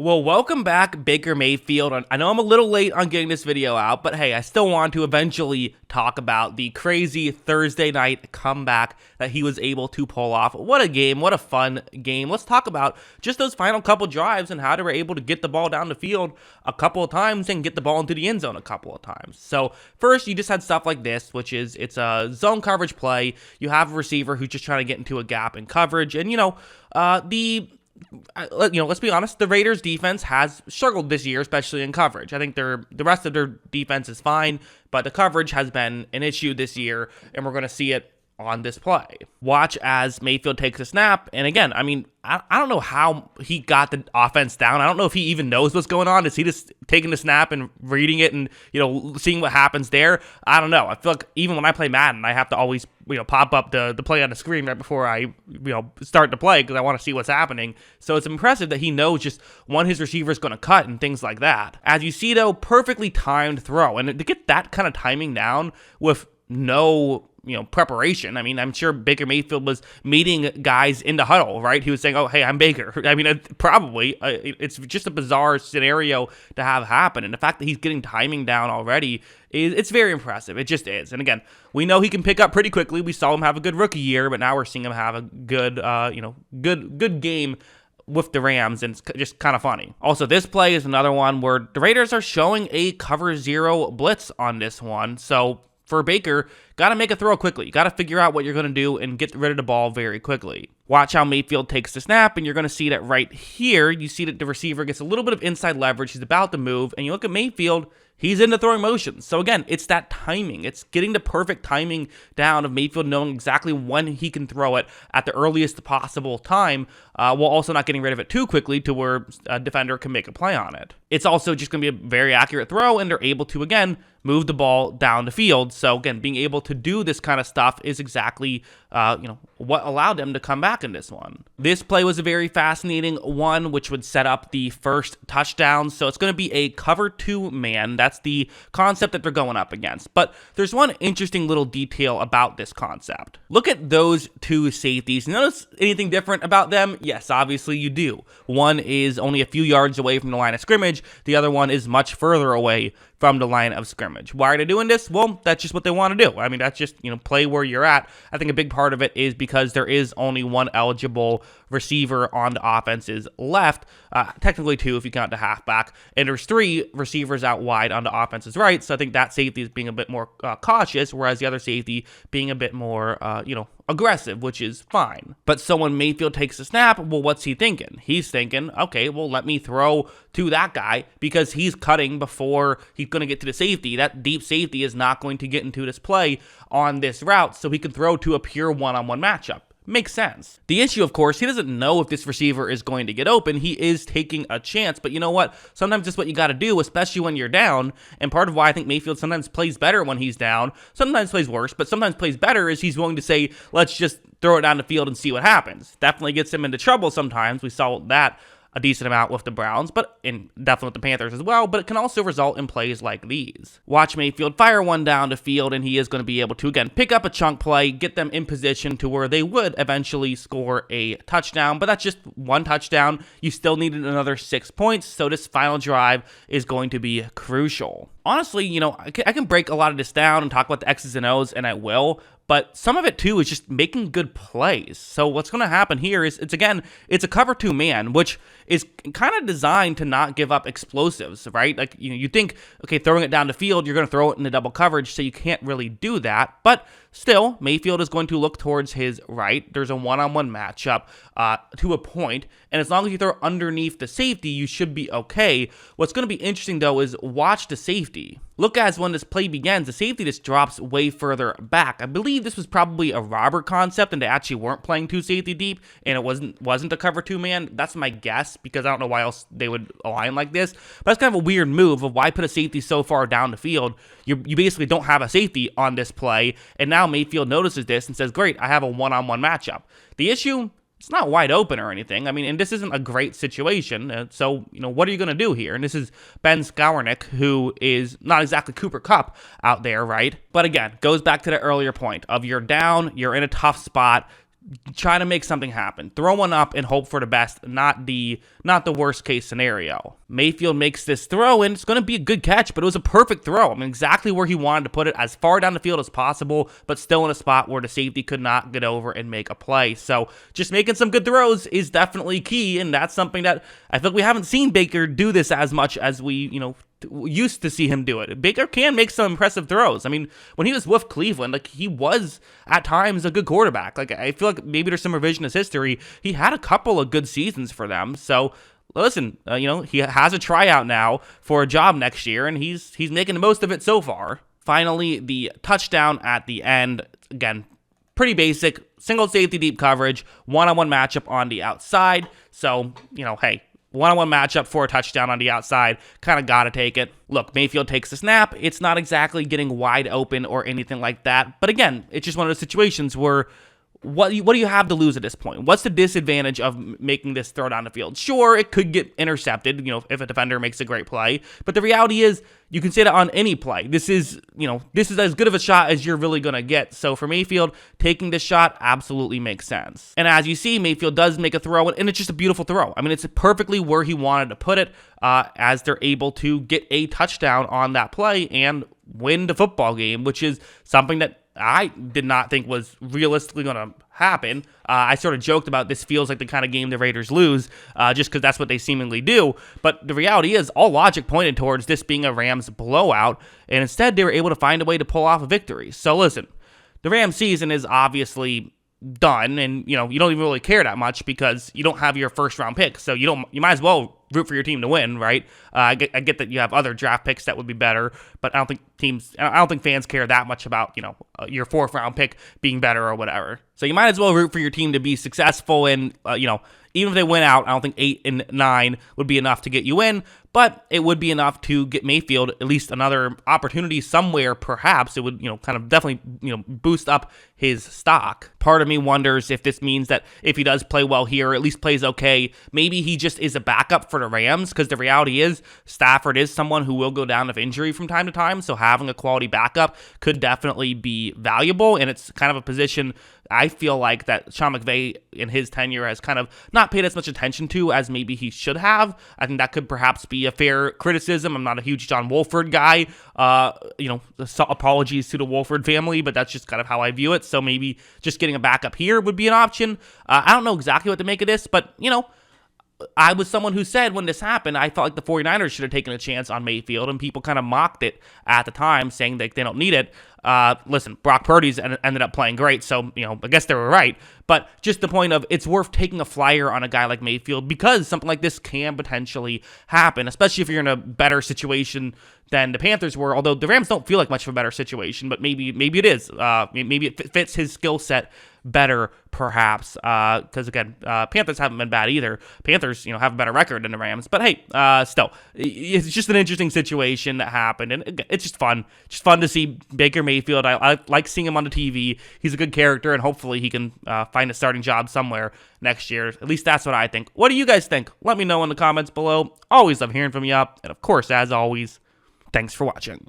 Well, welcome back, Baker Mayfield. I know I'm a little late on getting this video out, but hey, I still want to eventually talk about the crazy Thursday night comeback that he was able to pull off. What a game. What a fun game. Let's talk about just those final couple drives and how they were able to get the ball down the field a couple of times and get the ball into the end zone a couple of times. So first, you just had stuff like this, which is it's a zone coverage play. You have a receiver who's just trying to get into a gap in coverage, and let's be honest, the Raiders defense has struggled this year, especially in coverage. I think the rest of their defense is fine, but the coverage has been an issue this year, and we're going to see it on this play. Watch as Mayfield takes a snap, and again, I don't know how he got the offense down. I don't know if he even knows what's going on. Is he just taking the snap and reading it and, seeing what happens there? I don't know. I feel like even when I play Madden, I have to always, pop up the play on the screen right before I, start the play because I want to see what's happening. So it's impressive that he knows just when his receiver is going to cut and things like that. As you see, though, perfectly timed throw. And to get that kind of timing down with no preparation. I'm sure Baker Mayfield was meeting guys in the huddle, right? He was saying, oh, hey, I'm Baker. Probably. It's just a bizarre scenario to have happen. And the fact that he's getting timing down already, it's very impressive. It just is. And again, we know he can pick up pretty quickly. We saw him have a good rookie year, but now we're seeing him have a good, good game with the Rams, and it's just kind of funny. Also, this play is another one where the Raiders are showing a cover zero blitz on this one. So for Baker, got to make a throw quickly. You got to figure out what you're going to do and get rid of the ball very quickly. Watch how Mayfield takes the snap, and you're going to see that right here, you see that the receiver gets a little bit of inside leverage. He's about to move, and you look at Mayfield, he's in the throwing motion. So again, it's that timing. It's getting the perfect timing down of Mayfield knowing exactly when he can throw it at the earliest possible time, while also not getting rid of it too quickly to where a defender can make a play on it. It's also just going to be a very accurate throw, and they're able to, again, move the ball down the field. So again, being able to do this kind of stuff is exactly, what allowed them to come back in this one. This play was a very fascinating one, which would set up the first touchdown. So it's going to be a cover two man. That's the concept that they're going up against. But there's one interesting little detail about this concept. Look at those two safeties. Notice anything different about them? Yes, obviously you do. One is only a few yards away from the line of scrimmage. The other one is much further away from the line of scrimmage. Why are they doing this? Well, that's just what they want to do. That's just, play where you're at. I think a big part of it is because there is only one eligible receiver on the offense's left, technically two if you count the halfback, and there's three receivers out wide on the offense's right, so I think that safety is being a bit more cautious, whereas the other safety being a bit more, aggressive, which is fine. But so when Mayfield takes a snap, well, what's he thinking? He's thinking, okay, well, let me throw to that guy because he's cutting before he's going to get to the safety. That deep safety is not going to get into this play on this route, so he can throw to a pure one-on-one matchup. Makes sense. The issue, of course, he doesn't know if this receiver is going to get open. He is taking a chance, but you know what? Sometimes that's what you got to do, especially when you're down, and part of why I think Mayfield sometimes plays better when he's down, sometimes plays worse, but sometimes plays better is he's willing to say, let's just throw it down the field and see what happens. Definitely gets him into trouble sometimes. We saw that a decent amount with the Browns, but definitely with the Panthers as well, but it can also result in plays like these. Watch Mayfield fire one down the field, and he is going to be able to, again, pick up a chunk play, get them in position to where they would eventually score a touchdown, but that's just one touchdown. You still needed another 6 points, so this final drive is going to be crucial. Honestly, I can break a lot of this down and talk about the X's and O's, and I will, but some of it, too, is just making good plays. So what's going to happen here is, it's a cover two man, which is kind of designed to not give up explosives, right? Like, you think, okay, throwing it down the field, you're going to throw it in the double coverage, so you can't really do that. But still, Mayfield is going to look towards his right. There's a one-on-one matchup to a point, and as long as you throw underneath the safety, you should be okay. What's going to be interesting, though, is watch the safety. Look, as when this play begins, the safety just drops way further back. I believe this was probably a robber concept, and they actually weren't playing two safety deep, and it wasn't a cover two man. That's my guess, because I don't know why else they would align like this. But that's kind of a weird move of why put a safety so far down the field. You basically don't have a safety on this play, and now Mayfield notices this and says, great, I have a one-on-one matchup. The issue, it's not wide open or anything. And this isn't a great situation. So, what are you going to do here? And this is Ben Skowronek, who is not exactly Cooper Kupp out there, right? But again, goes back to the earlier point of you're down, you're in a tough spot. try to make something happen. Throw one up and hope for the best, not the worst case scenario. Mayfield makes this throw, and it's going to be a good catch, but it was a perfect throw. I mean, exactly where he wanted to put it, as far down the field as possible, but still in a spot where the safety could not get over and make a play. So just making some good throws is definitely key, and that's something that I feel like we haven't seen Baker do this as much as we, used to see him do it. Baker can make some impressive throws. I mean, when he was with Cleveland, like, he was at times a good quarterback. Like, I feel like maybe there's some revisionist history. He had a couple of good seasons for them. So listen, he has a tryout now for a job next year, and he's making the most of it so far. Finally, the touchdown at the end, again, pretty basic, single safety deep coverage, one-on-one matchup on the outside. So, hey, one-on-one matchup for a touchdown on the outside, kind of got to take it. Look, Mayfield takes the snap. It's not exactly getting wide open or anything like that. But again, it's just one of those situations where what do you have to lose at this point? What's the disadvantage of making this throw down the field? Sure, it could get intercepted, if a defender makes a great play. But the reality is, you can say that on any play. This is as good of a shot as you're really going to get. So for Mayfield, taking this shot absolutely makes sense. And as you see, Mayfield does make a throw, and it's just a beautiful throw. I mean, it's perfectly where he wanted to put it, as they're able to get a touchdown on that play and win the football game, which is something that I did not think was realistically going to happen. I sort of joked about this feels like the kind of game the Raiders lose, just because that's what they seemingly do. But the reality is, all logic pointed towards this being a Rams blowout, and instead they were able to find a way to pull off a victory. So listen, the Rams season is obviously done, and you don't even really care that much because you don't have your first round pick, so you might as well root for your team to win, right? I get that you have other draft picks that would be better, but I don't think fans care that much about your fourth round pick being better or whatever. So you might as well root for your team to be successful, and even if they win out, I don't think 8 and 9 would be enough to get you in, but it would be enough to get Mayfield at least another opportunity somewhere. Perhaps it would, kind of definitely, boost up his stock. Part of me wonders if this means that if he does play well here, or at least plays okay, maybe he just is a backup for the Rams, because the reality is Stafford is someone who will go down of injury from time to time, so having a quality backup could definitely be valuable, and it's kind of a position I feel like that Sean McVay in his tenure has kind of not paid as much attention to as maybe he should have. I think that could perhaps be a fair criticism. I'm not a huge John Wolford guy. Apologies to the Wolford family, but that's just kind of how I view it. So maybe just getting a backup here would be an option. I don't know exactly what to make of this, but I was someone who said when this happened, I felt like the 49ers should have taken a chance on Mayfield, and people kind of mocked it at the time, saying that they don't need it. Listen, Brock Purdy's ended up playing great, so, I guess they were right. But just the point of, it's worth taking a flyer on a guy like Mayfield, because something like this can potentially happen, especially if you're in a better situation than the Panthers were, although the Rams don't feel like much of a better situation, but maybe it is. Maybe it fits his skill set better, perhaps, because again, Panthers haven't been bad either. Panthers, have a better record than the Rams, but hey, still, it's just an interesting situation that happened, and it's just fun to see Baker Mayfield. I like seeing him on the TV. He's a good character, and hopefully he can find a starting job somewhere next year. At least that's what I think. What do you guys think? Let me know in the comments below. Always love hearing from you, and of course, as always, thanks for watching.